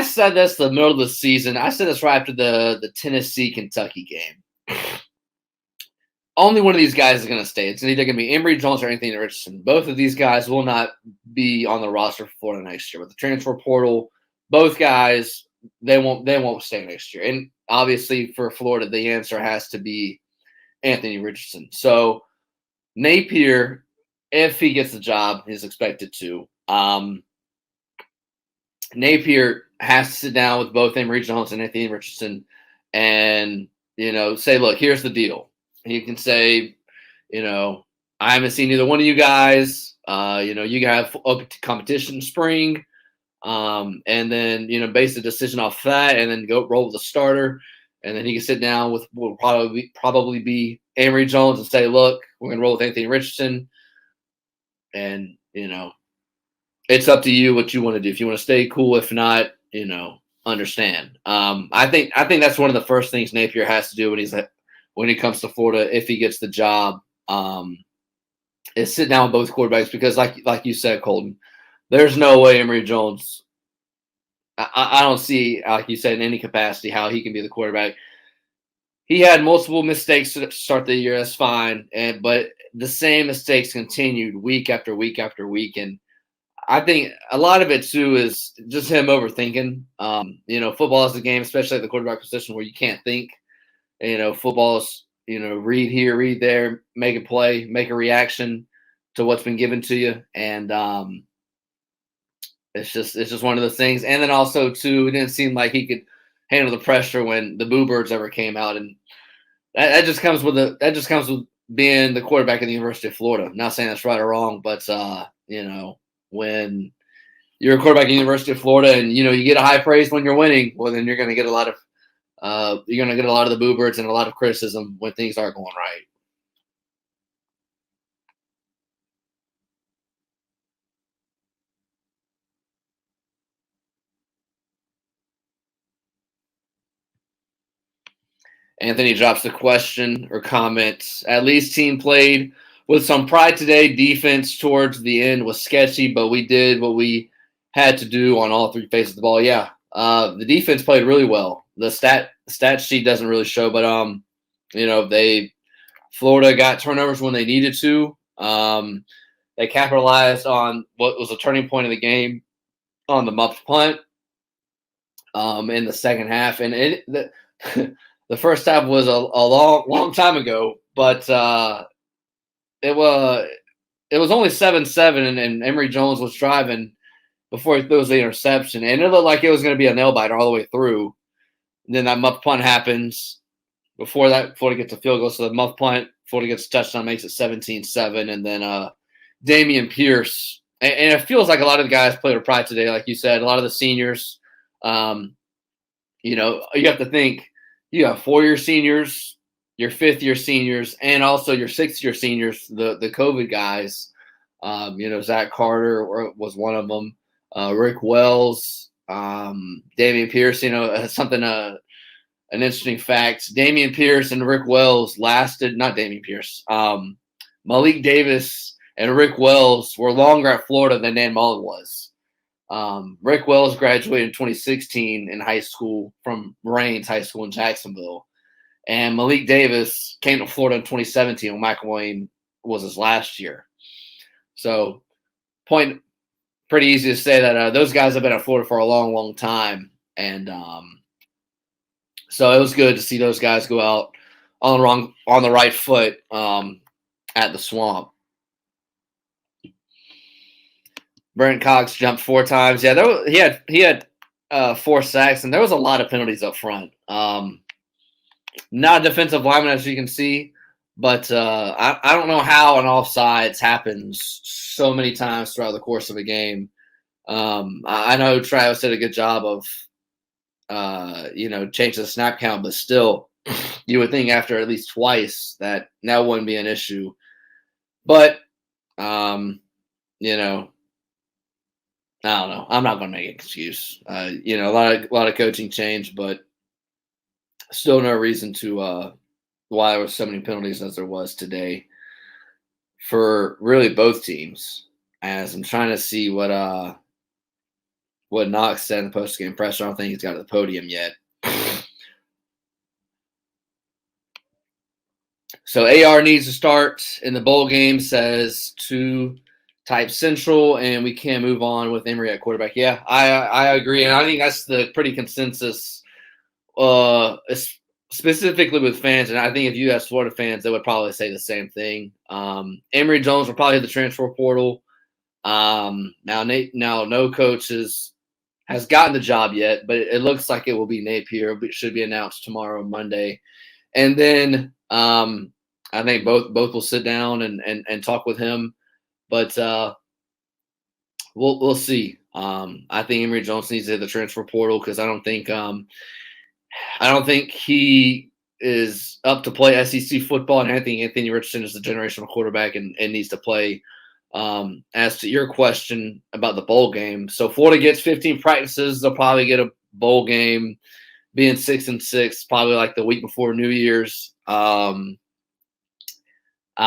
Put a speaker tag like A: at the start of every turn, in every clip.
A: I said this the middle of the season. I said this right after the Tennessee Kentucky game. Only one of these guys is going to stay. It's either going to be Emory Jones or Anthony Richardson. Both of these guys will not be on the roster for Florida next year. With the transfer portal, both guys they won't stay next year. And obviously for Florida, the answer has to be Anthony Richardson. So Napier, if he gets the job, he's expected to. Napier has to sit down with both Emory Jones and Anthony Richardson and, say, look, here's the deal. He can say, I haven't seen either one of you guys. You have open competition in spring. And then, base the decision off that and then go roll with the starter. And then he can sit down with will probably be Emory Jones and say, look, we're going to roll with Anthony Richardson. And, it's up to you what you want to do. If you want to stay, cool. If not, understand. I think that's one of the first things Napier has to do when he comes to Florida, if he gets the job, is sit down with both quarterbacks because, like you said, Colton, there's no way Emory Jones. I don't see, like you said, in any capacity how he can be the quarterback. He had multiple mistakes to start the year. That's fine, but the same mistakes continued week after week after week, and I think a lot of it too is just him overthinking. Football is a game, especially at the quarterback position, where you can't think. Football is read here, read there, make a play, make a reaction to what's been given to you, and it's just one of those things. And then also too, it didn't seem like he could handle the pressure when the Boo Birds ever came out, and that just comes with being the quarterback at the University of Florida. I'm not saying that's right or wrong, but when you're a quarterback at the University of Florida and you get a high praise when you're winning, well then you're going to get a lot of the Boo Birds and a lot of criticism when things aren't going right. Anthony drops the question or comments. At least team played with some pride today. Defense towards the end was sketchy, but we did what we had to do on all three faces of the ball. Yeah, the defense played really well. The stat sheet doesn't really show, but Florida got turnovers when they needed to. They capitalized on what was a turning point of the game on the muffed punt in the second half, and the first half was a long time ago, but it was only 7-7, and Emory Jones was driving before he throws the interception, and it looked like it was going to be a nail biter all the way through. And then that muff punt happens. Before that, Florida gets a field goal, so the muff punt, Florida gets a touchdown, makes it 17-7, and then Damian Pierce. And it feels like a lot of the guys played with pride today, like you said. A lot of the seniors, you have to think you have 4-year seniors, your 5th-year seniors, and also your 6th-year seniors, the COVID guys. Zach Carter was one of them. Rick Wells, Damian Pierce. An interesting fact: Damian Pierce and Rick Wells lasted. Not Damian Pierce. Malik Davis and Rick Wells were longer at Florida than Dan Mullen was. Rick Wells graduated in 2016 in high school from Raines High School in Jacksonville. And Malik Davis came to Florida in 2017 when McElwain was his last year. So, pretty easy to say that those guys have been at Florida for a long, long time. And so it was good to see those guys go out on the right foot at the Swamp. Brent Cox jumped 4 times. Yeah, he had 4 sacks, and there was a lot of penalties up front. Not a defensive lineman, as you can see, but I don't know how an offsides happens so many times throughout the course of a game. I know Travis did a good job of, changing the snap count, but still, you would think after at least twice that wouldn't be an issue. But, I don't know. I'm not going to make an excuse. A lot of coaching change, but still no reason to why there were so many penalties as there was today for really both teams. As I'm trying to see what what Knox said in the post-game presser. I don't think he's got to the podium yet. So AR needs to start in the bowl game, says 2-type central, and we can move on with Emory at quarterback. Yeah, I agree. And I think that's the pretty consensus, specifically with fans. And I think if you ask Florida fans, they would probably say the same thing. Emory Jones will probably hit the transfer portal. Now no coach has gotten the job yet, but it looks like it will be Napier. It should be announced tomorrow, Monday. And then I think both will sit down and talk with him. But we'll see. I think Emory Jones needs to hit the transfer portal because I don't think he is up to play SEC football, and I think Anthony Richardson is a generational quarterback and needs to play. As to your question about the bowl game, so Florida gets 15 practices. They'll probably get a bowl game, being 6-6, probably like the week before New Year's. I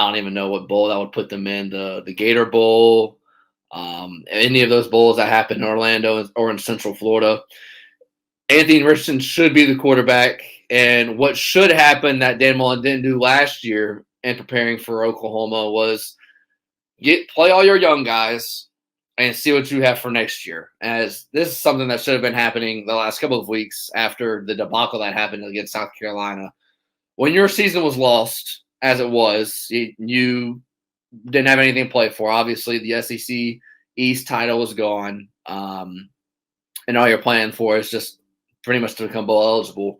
A: don't even know what bowl that would put them in. The Gator Bowl, any of those bowls that happen in Orlando or in Central Florida. Anthony Richardson should be the quarterback. And what should happen that Dan Mullen didn't do last year in preparing for Oklahoma was play all your young guys and see what you have for next year. As this is something that should have been happening the last couple of weeks after the debacle that happened against South Carolina. When your season was lost, as it was, you didn't have anything to play for. Obviously, the SEC East title was gone, and all you're playing for is just pretty much to become bowl eligible.